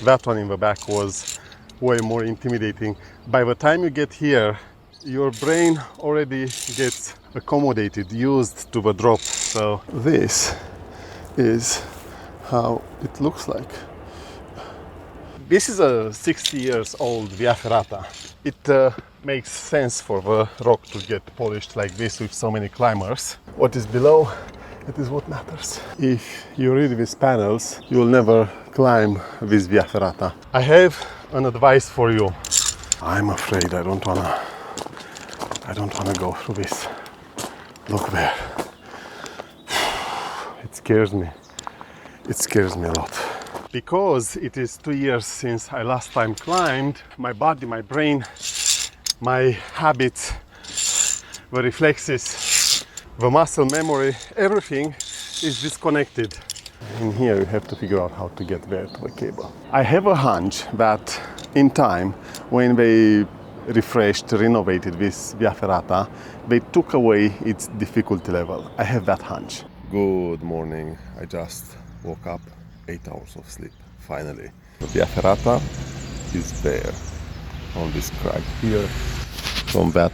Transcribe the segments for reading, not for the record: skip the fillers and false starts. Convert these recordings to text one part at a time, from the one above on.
That one in the back was way more intimidating. By the time you get here, your brain already gets accommodated, used to the drop. So this is how it looks like. This is a 60 years old Via Ferrata. It makes sense for the rock to get polished like this with so many climbers. What is below, it is what matters. If you read these panels, you will never climb this Via Ferrata. I have an advice for you. I'm afraid I don't wanna go through this. Look there. It scares me. It scares me a lot. Because it is 2 years since I last time climbed, my body, my brain, my habits, the reflexes, the muscle memory, everything is disconnected. In here you have to figure out how to get there to the cable. I have a hunch that in time, when they refreshed, renovated this Via Ferrata, they took away its difficulty level. I have that hunch. Good morning. I just woke up. 8 hours of sleep, finally. The Via Ferrata is there, on this crag here. From that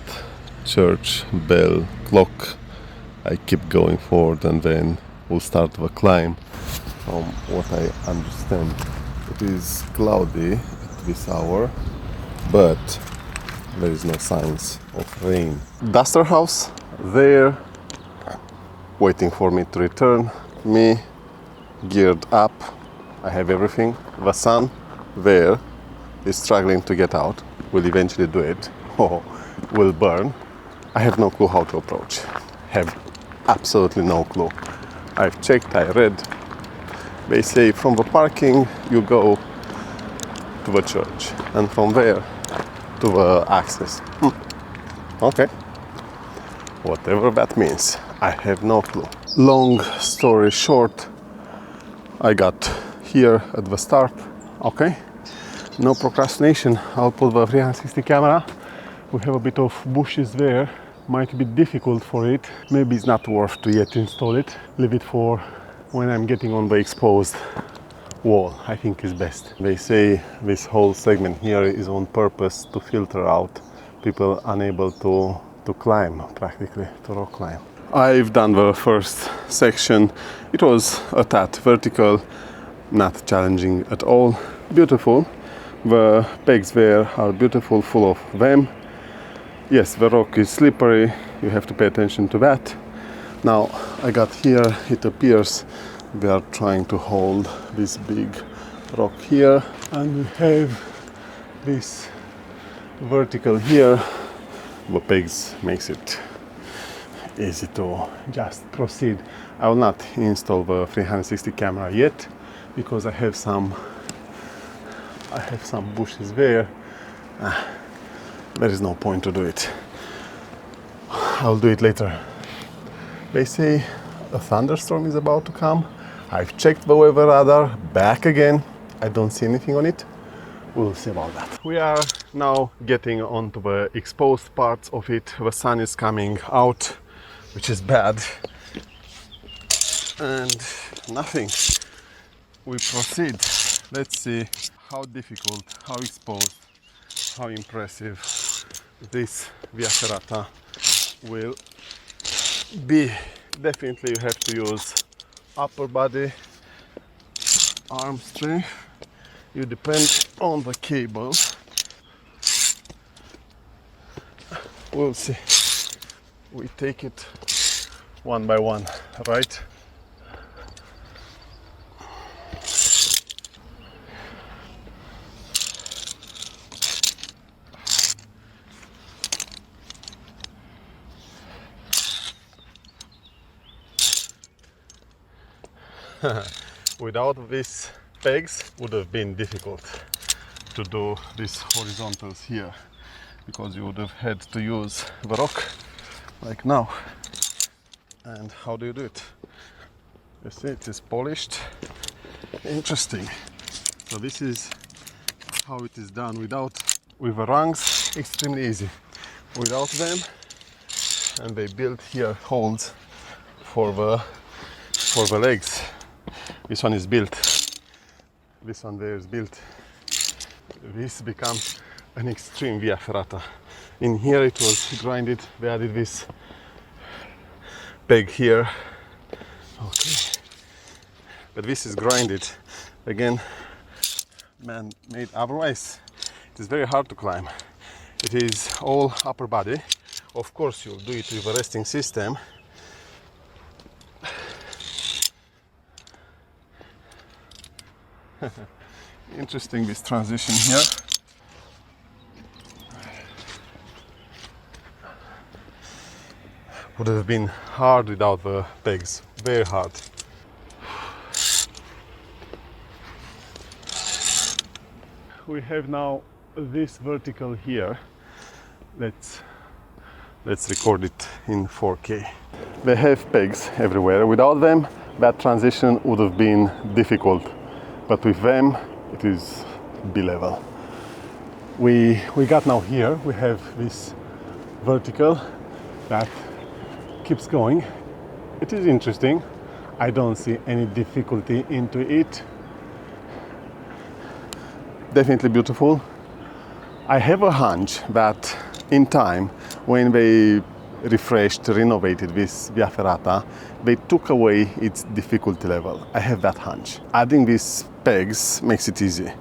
church bell clock, I keep going forward and then we'll start the climb. From what I understand, it is cloudy at this hour, but there is no signs of rain. Duster house there, waiting for me to return. Me geared up, I have everything. The sun there is struggling to get out, will eventually do it, will burn. I have no clue how to approach, have absolutely no clue. I've checked, I read, they say from the parking you go to the church and from there to the access. Okay, whatever that means, I have no clue. Long story short, I got here at the start. Okay, no procrastination. I'll put the 360 camera. We have a bit of bushes there. Might be difficult for it. Maybe it's not worth to yet install it. Leave it for when I'm getting on the exposed wall. I think is best. They say this whole segment here is on purpose to filter out people unable to climb, practically to rock climb. I've done the first section. It was a tad vertical, not challenging at all. Beautiful. The pegs there are beautiful, full of them. Yes, the rock is slippery. You have to pay attention to that. Now I got here, it appears they are trying to hold this big rock here, and we have this vertical here. The pegs makes it easy to just proceed. I will not install the 360 camera yet because I have some bushes there. There is no point to do it. I'll do it later. They say a thunderstorm is about to come. I've checked the weather radar, back again. I don't see anything on it. We'll see about that. We are now getting onto the exposed parts of it. The sun is coming out, which is bad, and nothing. We proceed. Let's see how difficult, how exposed, how impressive this Via Ferrata will be. Definitely you have to use upper body, arm strength. You depend on the cable. We'll see. We take it one by one, right? Without these pegs, would have been difficult to do these horizontals here, because you would have had to use the rock like now. And how do you do it? You see, it is polished. Interesting. So this is how it is done with the rungs. Extremely easy. Without them, and they built here holes for the legs. This one is built this one there is built. This becomes an extreme Via Ferrata. In here it was grinded, we added this peg here. Okay. But this is grinded. Again, man made, otherwise it is very hard to climb. It is all upper body. Of course you'll do it with a resting system. Interesting, this transition here. Would have been hard without the pegs, very hard. We have now this vertical here. Let's record it in 4K. They have pegs everywhere. Without them, that transition would have been difficult. But with them, it is B-level. We got now here, we have this vertical that keeps going. It is interesting. I don't see any difficulty into it. Definitely beautiful. I have a hunch that in time, when they refreshed, renovated this Via Ferrata, they took away its difficulty level. I have that hunch. Adding these pegs makes it easy.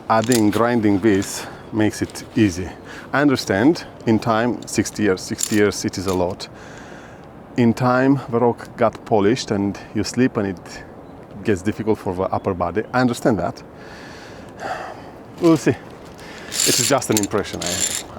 Adding, grinding this makes it easy. I understand, in time, 60 years, it is a lot. In time, the rock got polished and you slip and it gets difficult for the upper body. I understand that. We'll see. It is just an impression.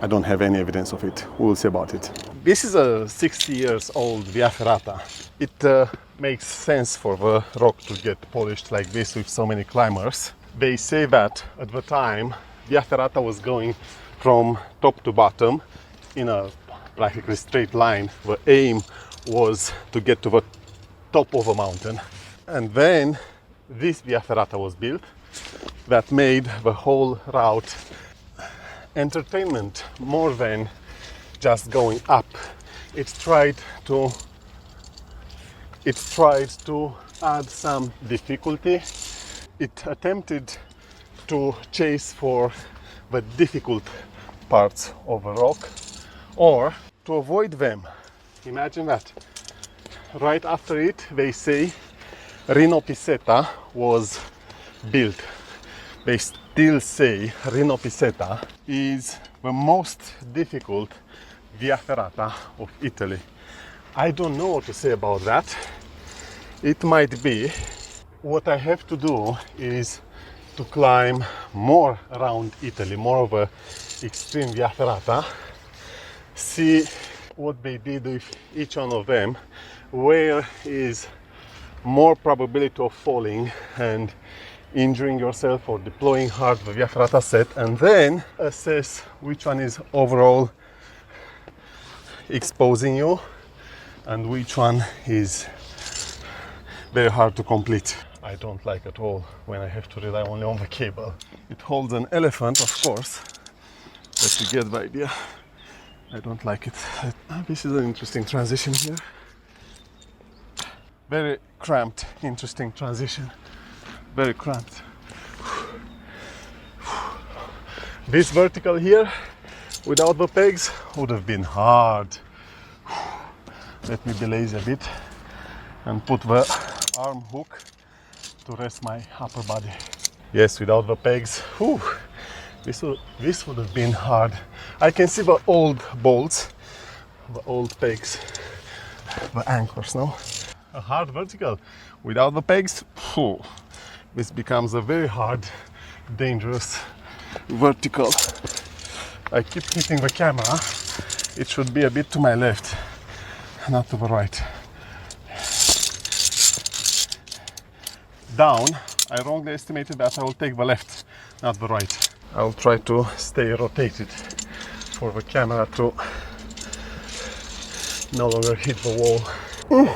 I don't have any evidence of it. We'll see about it. This is a 60 years old Via Ferrata. It makes sense for the rock to get polished like this with so many climbers. They say that at the time Via Ferrata was going from top to bottom in a practically straight line. The aim was to get to the top of a mountain. And then this Via Ferrata was built that made the whole route entertainment more than just going up. It tried to add some difficulty. It attempted to chase for the difficult parts of a rock or to avoid them. Imagine that. Right after it, they say Renovation was built. They still say Renovation is the most difficult Via Ferrata of Italy. I don't know what to say about that. It might be. What I have to do is to climb more around Italy, more of a extreme Via Ferrata, see what they did with each one of them, where is more probability of falling and injuring yourself or deploying hard the Via Ferrata set, and then assess which one is overall exposing you and which one is very hard to complete. I don't like at all when I have to rely only on the cable. It holds an elephant, of course, but you get the idea. I don't like it. This is an interesting transition here. Very cramped, interesting transition. Very cramped. This vertical here, without the pegs, would have been hard. Let me be lazy a bit and put the arm hook to rest my upper body. Yes, without the pegs, this would have been hard. I can see the old bolts, the old pegs, the anchors now. A hard vertical. Without the pegs, this becomes a very hard, dangerous vertical. I keep hitting the camera. It should be a bit to my left, not to the right. Down, I wrongly estimated that I will take the left, not the right. I will try to stay rotated for the camera to no longer hit the wall.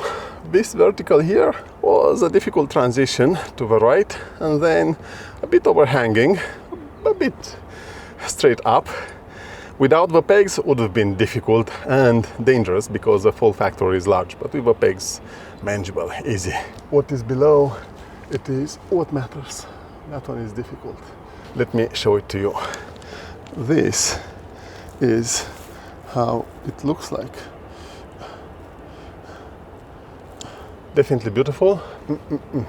This vertical here was a difficult transition to the right, and then a bit overhanging, a bit straight up. Without the pegs would have been difficult and dangerous because the fall factor is large, but with the pegs, manageable, easy. What is below, it is what matters. That one is difficult. Let me show it to you. This is how it looks like. Definitely beautiful. Ooh, ooh.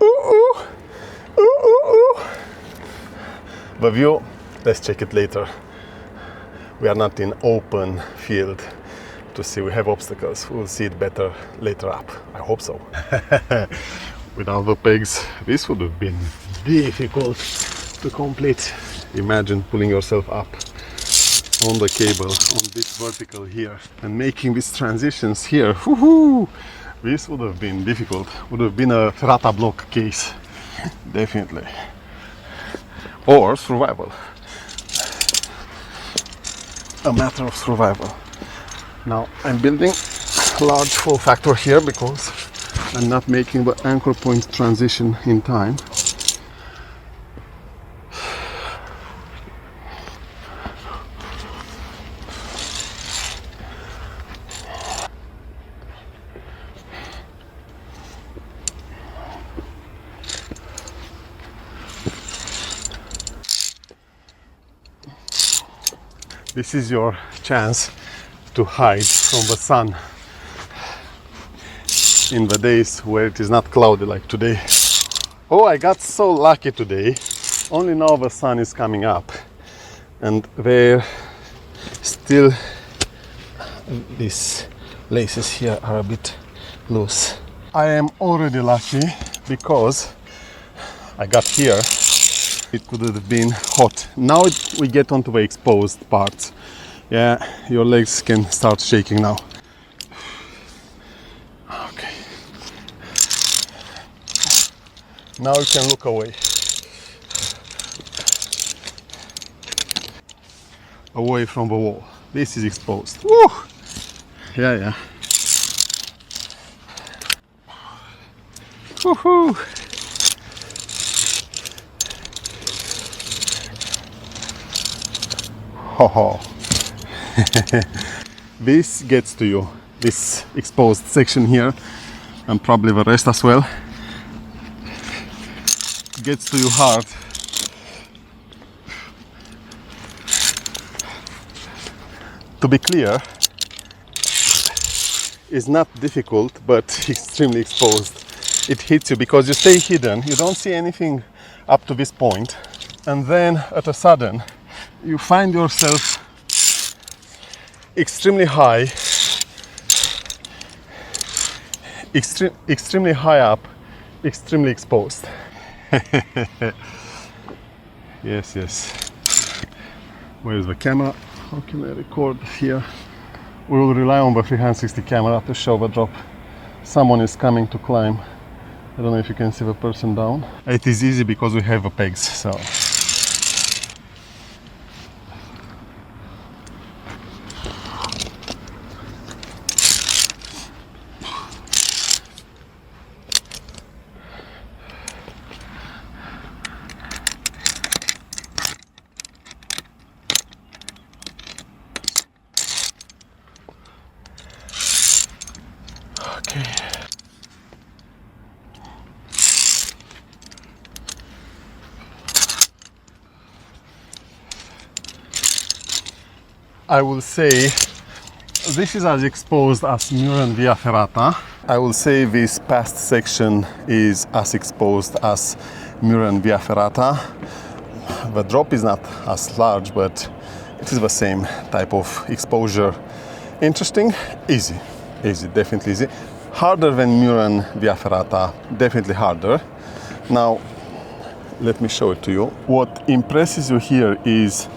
Ooh, ooh, ooh. The view, let's check it later. We are not in open field to see. We have obstacles. We'll see it better later up. I hope so. Without the pegs, this would have been difficult to complete. Imagine pulling yourself up on the cable, on this vertical here, and making these transitions here. Woohoo! This would have been difficult. Would have been a Ferrata block case. Definitely. Or survival. A matter of survival. Now I'm building large fall factor here because I'm not making the anchor point transition in time. This is your chance to hide from the sun in the days where it is not cloudy like today. Oh, I got so lucky today. Only now the sun is coming up and there still these laces here are a bit loose. I am already lucky because I got here. It could have been hot. Now we get onto the exposed parts. Yeah, your legs can start shaking now. Okay. Now you can look away. Away from the wall. This is exposed. Woo! Yeah, yeah. Woohoo! Ho ho. This gets to you, this exposed section here, and probably the rest as well. Gets to you hard. To be clear, it's not difficult but extremely exposed. It hits you because you stay hidden, you don't see anything up to this point, and then at a sudden you find yourself extremely high, extremely high up, extremely exposed. Yes, yes. Where is the camera? How can I record here? We will rely on the 360 camera to show the drop. Someone is coming to climb. I don't know if you can see the person down. It is easy because we have the pegs, so. Okay. I will say this is as exposed as Mürren Via Ferrata. I will say this past section is as exposed as Mürren Via Ferrata. The drop is not as large, but it is the same type of exposure. Interesting, easy, definitely easy. Harder than Mürren Via Ferrata, definitely harder. Now, let me show it to you. What impresses you here is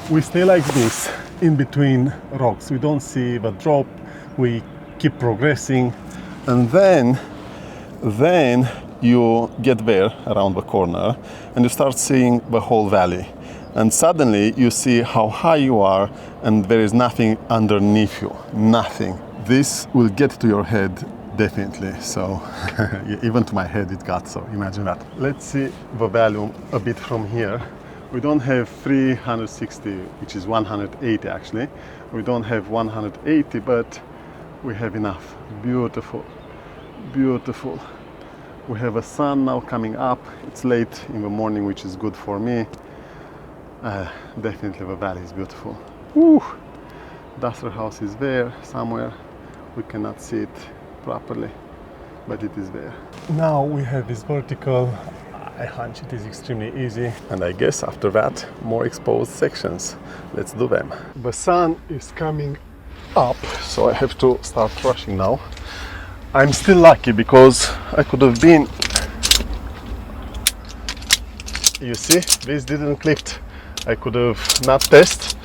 we stay like this in between rocks. We don't see the drop, we keep progressing, and then you get there around the corner and you start seeing the whole valley. And suddenly you see how high you are and there is nothing underneath you, nothing. This will get to your head definitely, so even to my head it got, so imagine that. Let's see the volume a bit from here. We don't have 360, which is 180 actually. We don't have 180, but we have enough. Beautiful, beautiful. We have a sun now coming up. It's late in the morning, which is good for me. Definitely the valley is beautiful. Woo! Duster house is there somewhere. We cannot see it properly, but it is there. Now we have this vertical. I hunch it is extremely easy. And I guess after that, more exposed sections. Let's do them. The sun is coming up, so I have to start rushing now. I'm still lucky because I could have been... You see, this didn't clip. I could have not test,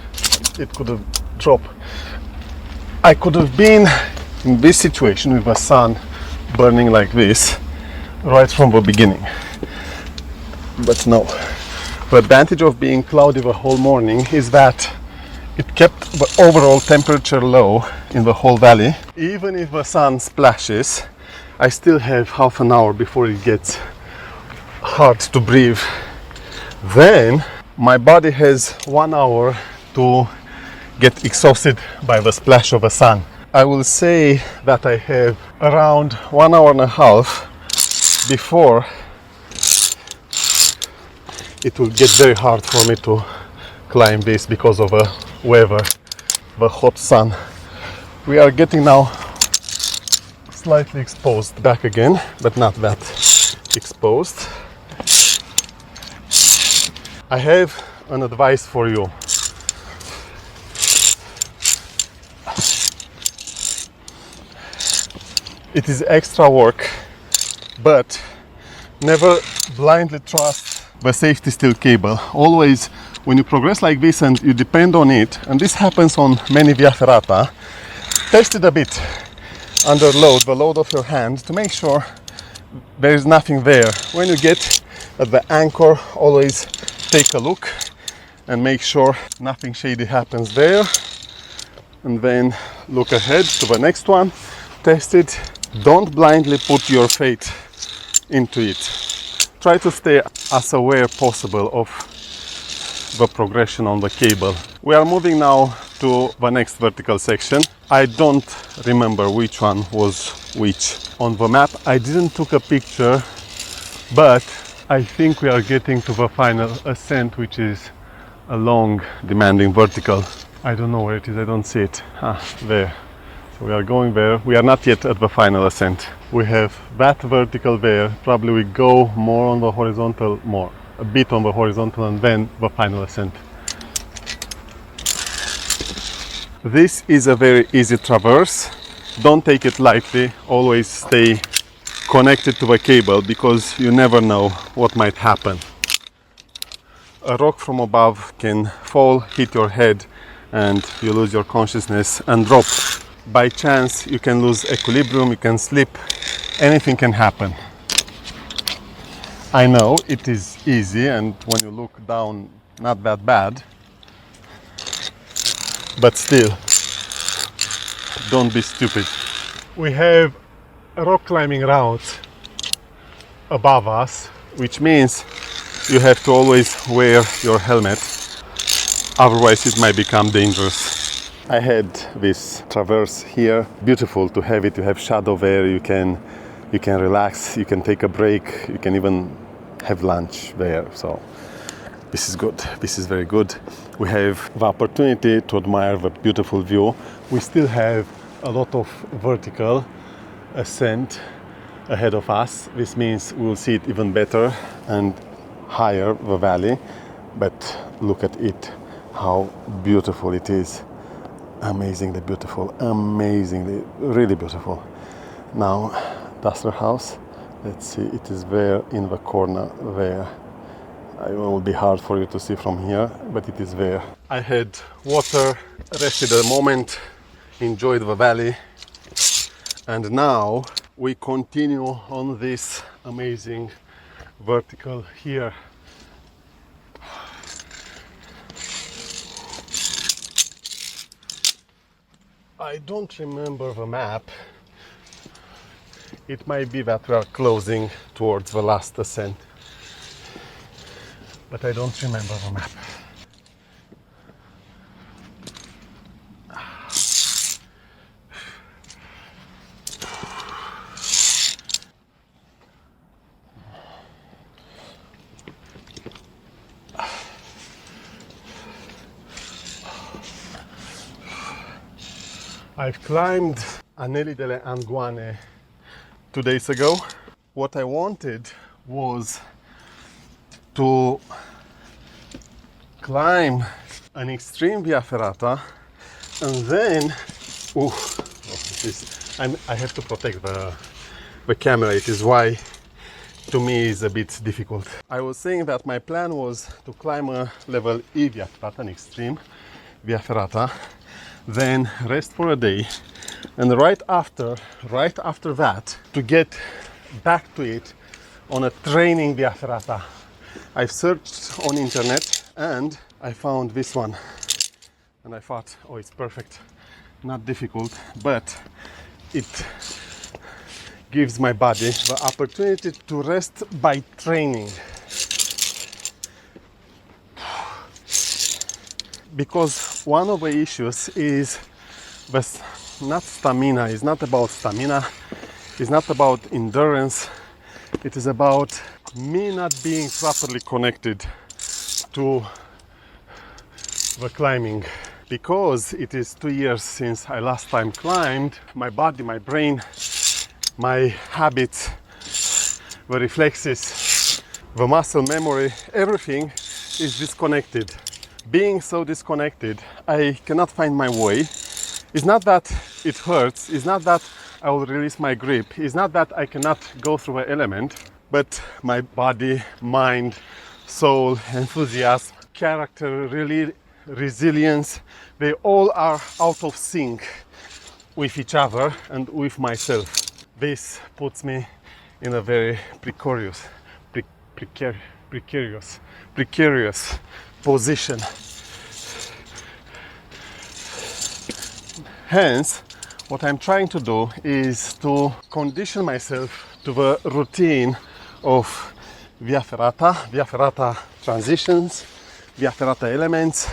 it could have dropped. I could have been in this situation with the sun burning like this right from the beginning. But no. The advantage of being cloudy the whole morning is that it kept the overall temperature low in the whole valley. Even if the sun splashes, I still have half an hour before it gets hard to breathe. Then my body has 1 hour to get exhausted by the splash of the sun. I will say that I have around 1 hour and a half before it will get very hard for me to climb this because of the weather, the hot sun. We are getting now slightly exposed back again, but not that exposed. I have an advice for you. It is extra work, but never blindly trust the safety steel cable. Always, when you progress like this and you depend on it, and this happens on many Via Ferrata, test it a bit under load, the load of your hand, to make sure there is nothing there. When you get at the anchor, always take a look and make sure nothing shady happens there, and then look ahead to the next one, test it. Don't blindly put your faith into it. Try to stay as aware possible of the progression on the cable. We are moving now to the next vertical section. I don't remember which one was which on the map. I didn't took a picture, but I think we are getting to the final ascent, which is a long, demanding vertical. I don't know where it is, I don't see it. There. So we are going there. We are not yet at the final ascent. We have that vertical there. Probably we go more on the horizontal, a bit on the horizontal, and then the final ascent. This is a very easy traverse. Don't take it lightly. Always stay connected to the cable because you never know what might happen. A rock from above can fall, hit your head, and you lose your consciousness and drop. By chance, you can lose equilibrium, you can slip, anything can happen. I know it is easy, and when you look down, not that bad, but still, don't be stupid. We have a rock climbing route above us, which means you have to always wear your helmet, otherwise it might become dangerous. I had this traverse here, beautiful to have it. You have shadow there, you can relax, you can take a break, you can even have lunch there. So this is good, this is very good. We have the opportunity to admire the beautiful view. We still have a lot of vertical ascent ahead of us. This means we will see it even better and higher the valley. But look at it, how beautiful it is. Amazingly beautiful, amazingly, really beautiful. Now, Duster House, let's see, it is there in the corner there. It will be hard for you to see from here, but it is there. I had water, rested a moment, enjoyed the valley, and now we continue on this amazing vertical here. I don't remember the map. It might be that we are closing towards the last ascent, but I don't remember the map. I've climbed Anelli delle Anguane 2 days ago. What I wanted was to climb an extreme Via Ferrata and then I have to protect the camera. It is why to me is a bit difficult. I was saying that my plan was to climb a level E Via Ferrata, an extreme Via Ferrata, then rest for a day, and right after that to get back to it on a training Via Ferrata. I've searched on internet and I found this one, and I thought, oh, it's perfect, not difficult, but it gives my body the opportunity to rest by training. Because one of the issues is not stamina. It's not about stamina. It's not about endurance. It is about me not being properly connected to the climbing. Because it is 2 years since I last time climbed, my body, my brain, my habits, the reflexes, the muscle memory, everything is disconnected. Being so disconnected, I cannot find my way. It's not that it hurts, it's not that I will release my grip, it's not that I cannot go through an element, but my body, mind, soul, enthusiasm, character, really resilience, they all are out of sync with each other and with myself. This puts me in a very precarious position. Hence, what I'm trying to do is to condition myself to the routine of Via Ferrata transitions, Via Ferrata elements,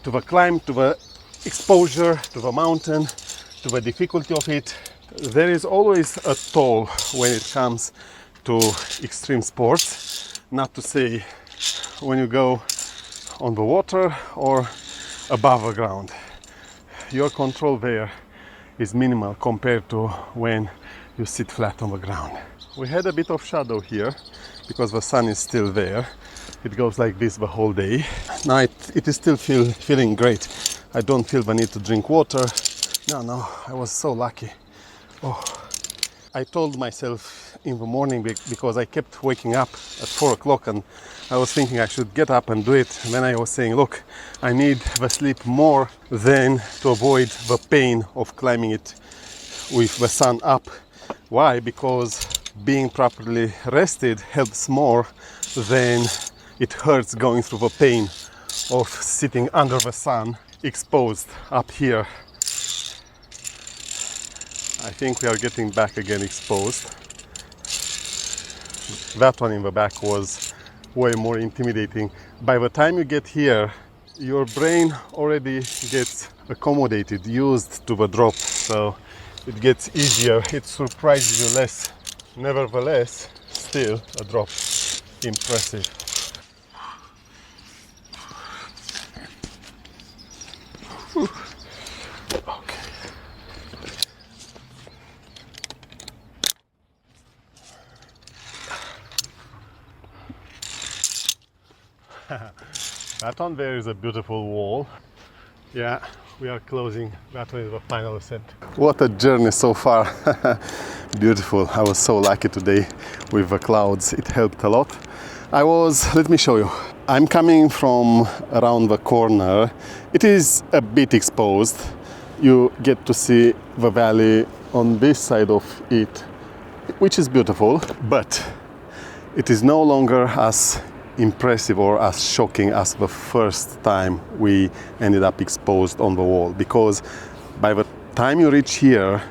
to the climb, to the exposure, to the mountain, to the difficulty of it. There is always a toll when it comes to extreme sports, not to say when you go on the water or above the ground. Your control there is minimal compared to when you sit flat on the ground. We had a bit of shadow here because the sun is still there. It goes like this the whole day. Now it is still feeling great. I don't feel the need to drink water. No, I was so lucky. Oh, I told myself in the morning, because I kept waking up at 4 o'clock and I was thinking I should get up and do it. And then I was saying, look, I need the sleep more than to avoid the pain of climbing it with the sun up. Why? Because being properly rested helps more than it hurts going through the pain of sitting under the sun, exposed up here. I think we are getting back again exposed. That one in the back was way more intimidating. By the time you get here, your brain already gets accommodated, used to the drop, so it gets easier, it surprises you less. Nevertheless, still a drop. Impressive. Okay. That one there is a beautiful wall. Yeah, we are closing. That one is the final ascent. What a journey so far. Beautiful. I was so lucky today with the clouds. It helped a lot. Let me show you. I'm coming from around the corner. It is a bit exposed. You get to see the valley on this side of it, which is beautiful, but it is no longer as impressive or as shocking as the first time we ended up exposed on the wall, because by the time you reach here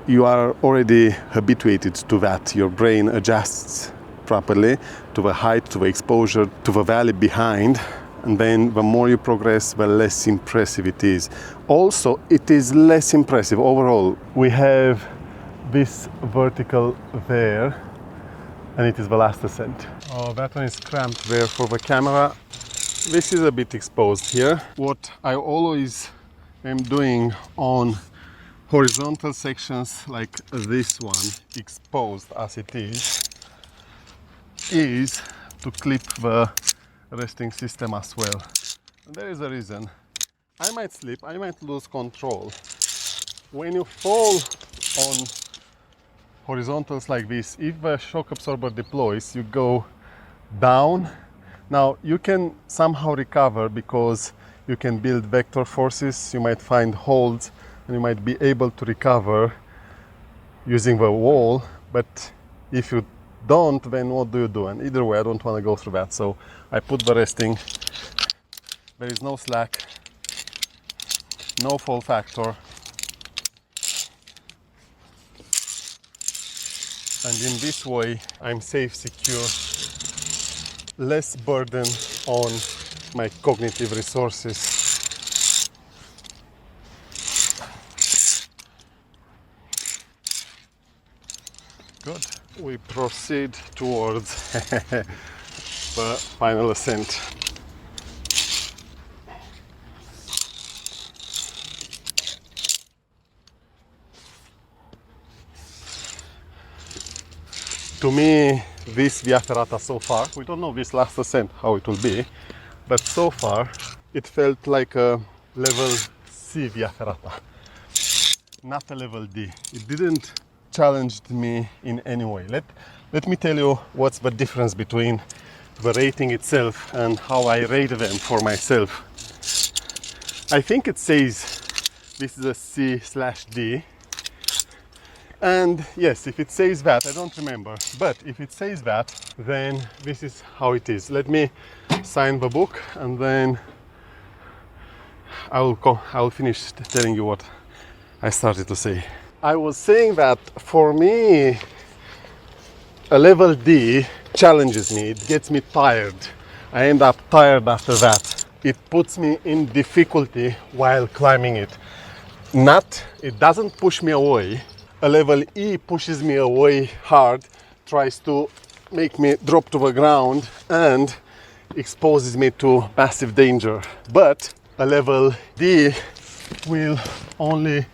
you are already habituated to that. Your brain adjusts properly to the height, to the exposure, to the valley behind, and then the more you progress, the less impressive it is. Also, it is less impressive overall. We have this vertical there, and it is the last ascent. Oh, that one is cramped there for the camera. This is a bit exposed here. What I always am doing on horizontal sections like this one, exposed as it is to clip the resting system as well. And there is a reason. I might slip, I might lose control. When you fall on horizontals like this, if the shock absorber deploys, you go down. Now you can somehow recover because you can build vector forces, you might find holds, and you might be able to recover using the wall. But if you don't, then what do you do? And either way, I don't want to go through that. So I put the resting. There is no slack, no fall factor. And in this way, I'm safe, secure, less burden on my cognitive resources. Good. We proceed towards the final ascent. To me, this Via Ferrata so far, we don't know this last ascent how it will be, but so far it felt like a level C Via Ferrata, not a level D. It didn't challenge me in any way. Let me tell you what's the difference between the rating itself and how I rate them for myself. I think it says this is a C/D. And yes, if it says that, I don't remember, but if it says that, then this is how it is. Let me sign the book and then I will finish telling you what I started to say. I was saying that for me, a level D challenges me, it gets me tired. I end up tired after that. It puts me in difficulty while climbing it. It doesn't push me away. A level E pushes me away hard, tries to make me drop to the ground and exposes me to massive danger. But a level D will only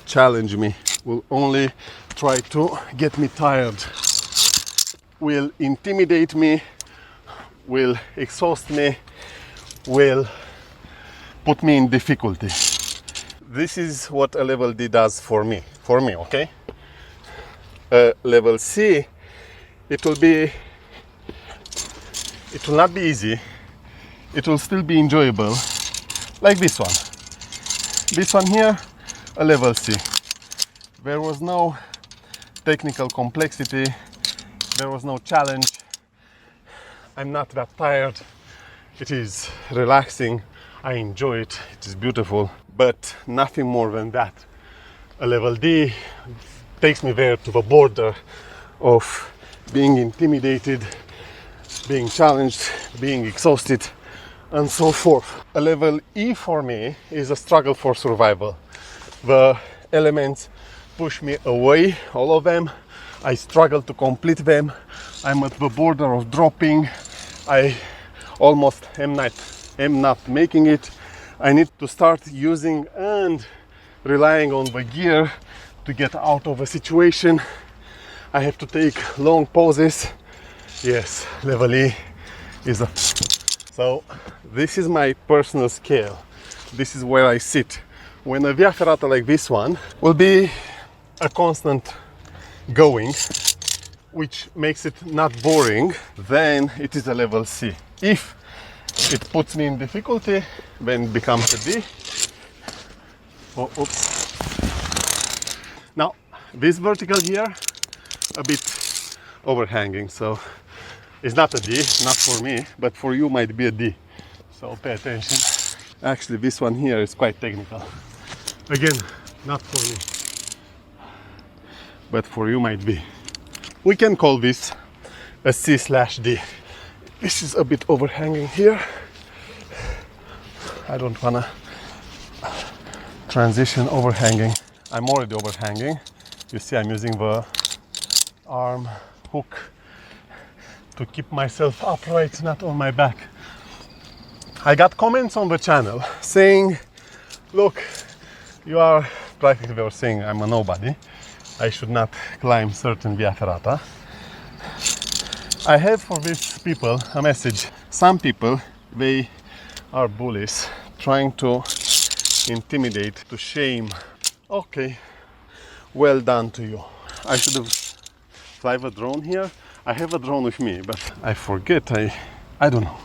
challenge me, will only try to get me tired, will intimidate me, will exhaust me, will put me in difficulty. This is what a level D does for me, okay? Level C, it will not be easy. It will still be enjoyable, like this one. This one here, a level C. There was no technical complexity, there was no challenge. I'm not that tired. It is relaxing. I enjoy it. It is beautiful, but nothing more than that. A level D takes me there to the border of being intimidated, being challenged, being exhausted, and so forth. A level E for me is a struggle for survival. The elements push me away, all of them. I struggle to complete them. I'm at the border of dropping. I almost am not making it. I need to start using and relying on the gear to get out of a situation. I have to take long pauses. Yes, level E is a... So this is my personal scale. This is where I sit. When a Via Ferrata like this one will be a constant going, which makes it not boring, then it is a level C. If it puts me in difficulty, then it becomes a D. Oh, oops. Now, this vertical here, a bit overhanging, so it's not a D, not for me, but for you might be a D. So pay attention. Actually, this one here is quite technical. Again, not for me, but for you might be. We can call this a C/D. This is a bit overhanging here. I don't wanna transition overhanging. I'm already overhanging. You see, I'm using the arm hook to keep myself upright, not on my back. I got comments on the channel saying, look, you are practically they were saying I'm a nobody. I should not climb certain Via Ferrata. I have for these people a message. Some people, they are bullies, trying to intimidate, to shame. Okay, well done to you. I should have fly a drone here. I have a drone with me, but I forget, I don't know.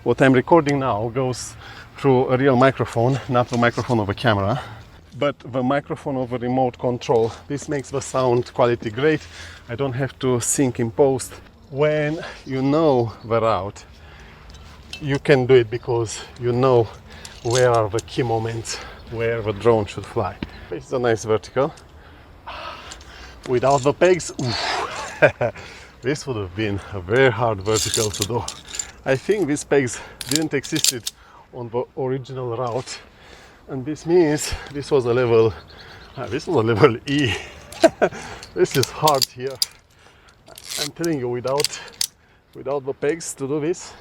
What I'm recording now goes through a real microphone, not the microphone of a camera, but the microphone of a remote control. This makes the sound quality great. I don't have to sync in post. When you know the route, you can do it because you know where are the key moments where the drone should fly. It's a nice vertical. Without the pegs, this would have been a very hard vertical to do. I think these pegs didn't exist on the original route, and this means this was a level E. This is hard here. I'm telling you, without the pegs to do this,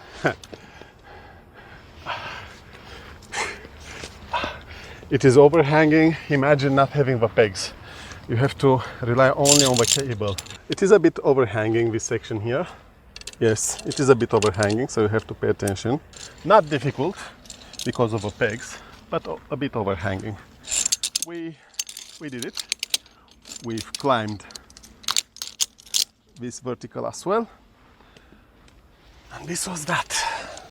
it is overhanging. Imagine not having the pegs. You have to rely only on the cable. It is a bit overhanging, this section here. Yes, it is a bit overhanging, so you have to pay attention. Not difficult because of the pegs, but a bit overhanging. We did it. We've climbed this vertical as well. And this was that.